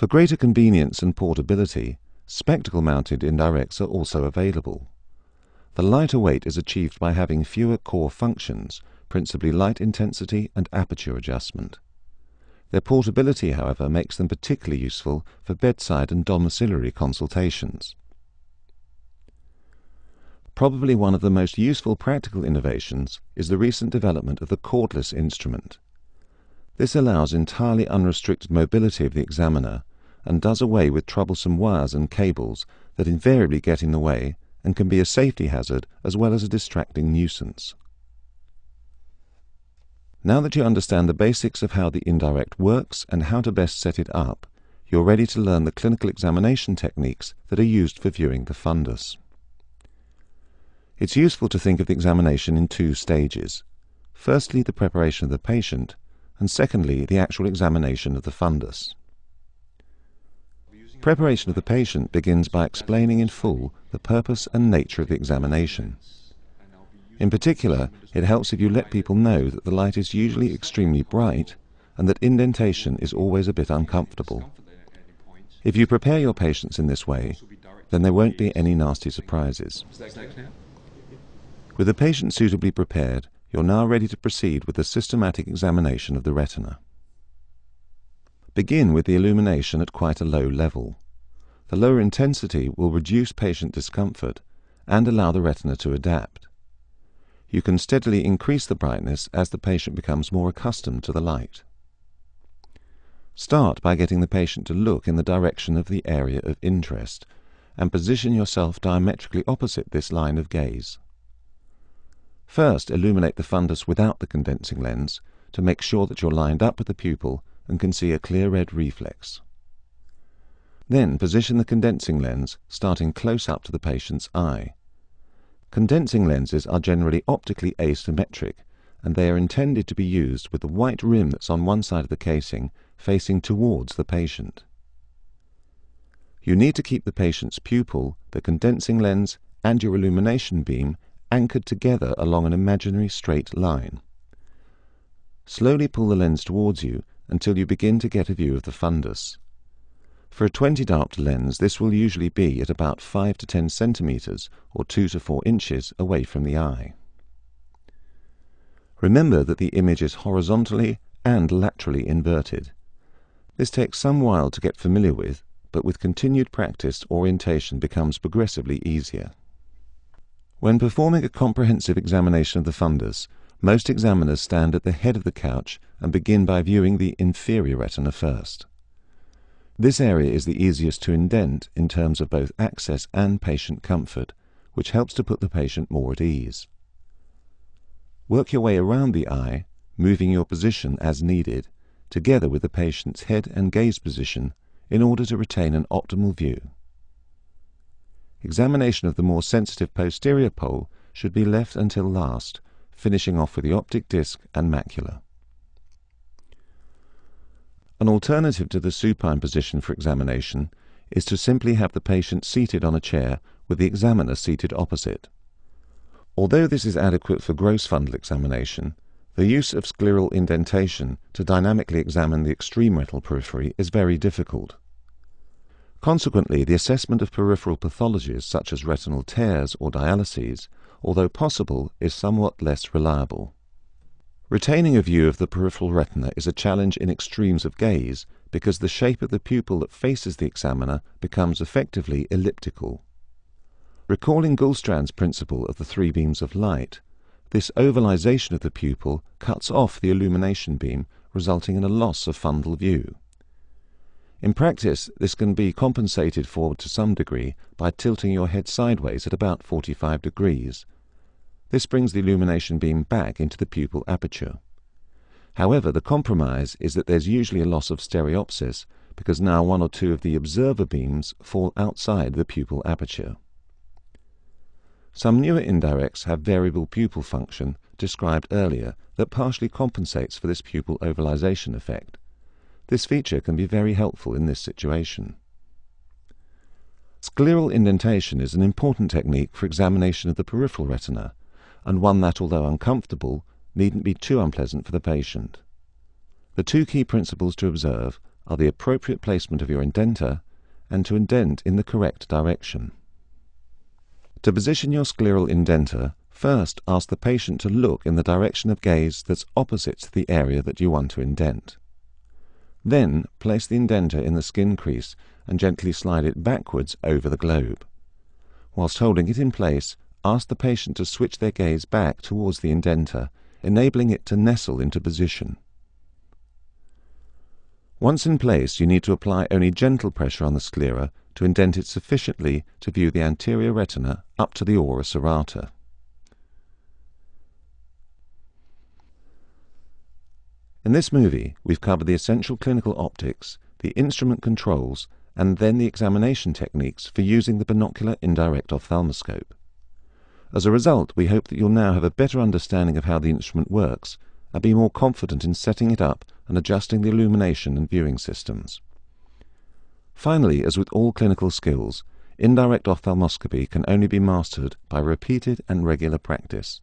For greater convenience and portability, spectacle-mounted indirects are also available. The lighter weight is achieved by having fewer core functions, principally light intensity and aperture adjustment. Their portability, however, makes them particularly useful for bedside and domiciliary consultations. Probably one of the most useful practical innovations is the recent development of the cordless instrument. This allows entirely unrestricted mobility of the examiner and does away with troublesome wires and cables that invariably get in the way and can be a safety hazard as well as a distracting nuisance. Now that you understand the basics of how the indirect works and how to best set it up, you're ready to learn the clinical examination techniques that are used for viewing the fundus. It's useful to think of the examination in two stages. Firstly, the preparation of the patient, and secondly, the actual examination of the fundus. Preparation of the patient begins by explaining in full the purpose and nature of the examination. In particular, it helps if you let people know that the light is usually extremely bright and that indentation is always a bit uncomfortable. If you prepare your patients in this way, then there won't be any nasty surprises. With the patient suitably prepared, you're now ready to proceed with the systematic examination of the retina. Begin with the illumination at quite a low level. The lower intensity will reduce patient discomfort and allow the retina to adapt. You can steadily increase the brightness as the patient becomes more accustomed to the light. Start by getting the patient to look in the direction of the area of interest and position yourself diametrically opposite this line of gaze. First, illuminate the fundus without the condensing lens to make sure that you're lined up with the pupil and can see a clear red reflex. Then position the condensing lens starting close up to the patient's eye. Condensing lenses are generally optically asymmetric, and they are intended to be used with the white rim that's on one side of the casing facing towards the patient. You need to keep the patient's pupil, the condensing lens, and your illumination beam anchored together along an imaginary straight line. Slowly pull the lens towards you until you begin to get a view of the fundus. For a 20 diopter lens, this will usually be at about 5 to 10 centimeters or 2 to 4 inches away from the eye. Remember that the image is horizontally and laterally inverted. This takes some while to get familiar with, but with continued practice, orientation becomes progressively easier. When performing a comprehensive examination of the fundus, most examiners stand at the head of the couch and begin by viewing the inferior retina first. This area is the easiest to indent in terms of both access and patient comfort, which helps to put the patient more at ease. Work your way around the eye, moving your position as needed, together with the patient's head and gaze position in order to retain an optimal view. Examination of the more sensitive posterior pole should be left until last, finishing off with the optic disc and macula. An alternative to the supine position for examination is to simply have the patient seated on a chair with the examiner seated opposite. Although this is adequate for gross fundal examination, the use of scleral indentation to dynamically examine the extreme retinal periphery is very difficult. Consequently, the assessment of peripheral pathologies such as retinal tears or dialyses, although possible, is somewhat less reliable. Retaining a view of the peripheral retina is a challenge in extremes of gaze because the shape of the pupil that faces the examiner becomes effectively elliptical. Recalling Gullstrand's principle of the three beams of light, this ovalization of the pupil cuts off the illumination beam, resulting in a loss of fundal view. In practice, this can be compensated for to some degree by tilting your head sideways at about 45 degrees. This brings the illumination beam back into the pupil aperture. However, the compromise is that there's usually a loss of stereopsis because now one or two of the observer beams fall outside the pupil aperture. Some newer indirects have variable pupil function described earlier that partially compensates for this pupil ovalization effect. This feature can be very helpful in this situation. Scleral indentation is an important technique for examination of the peripheral retina, and one that, although uncomfortable, needn't be too unpleasant for the patient. The two key principles to observe are the appropriate placement of your indenter and to indent in the correct direction. To position your scleral indenter, first ask the patient to look in the direction of gaze that's opposite to the area that you want to indent. Then place the indenter in the skin crease and gently slide it backwards over the globe. Whilst holding it in place, ask the patient to switch their gaze back towards the indenter, enabling it to nestle into position. Once in place, you need to apply only gentle pressure on the sclera to indent it sufficiently to view the anterior retina up to the ora serrata. In this movie, we've covered the essential clinical optics, the instrument controls, and then the examination techniques for using the binocular indirect ophthalmoscope. As a result, we hope that you'll now have a better understanding of how the instrument works and be more confident in setting it up and adjusting the illumination and viewing systems. Finally, as with all clinical skills, indirect ophthalmoscopy can only be mastered by repeated and regular practice.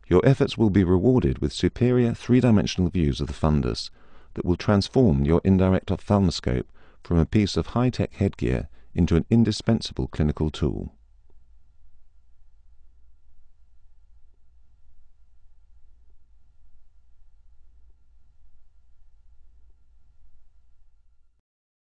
Your efforts will be rewarded with superior three-dimensional views of the fundus that will transform your indirect ophthalmoscope from a piece of high-tech headgear into an indispensable clinical tool.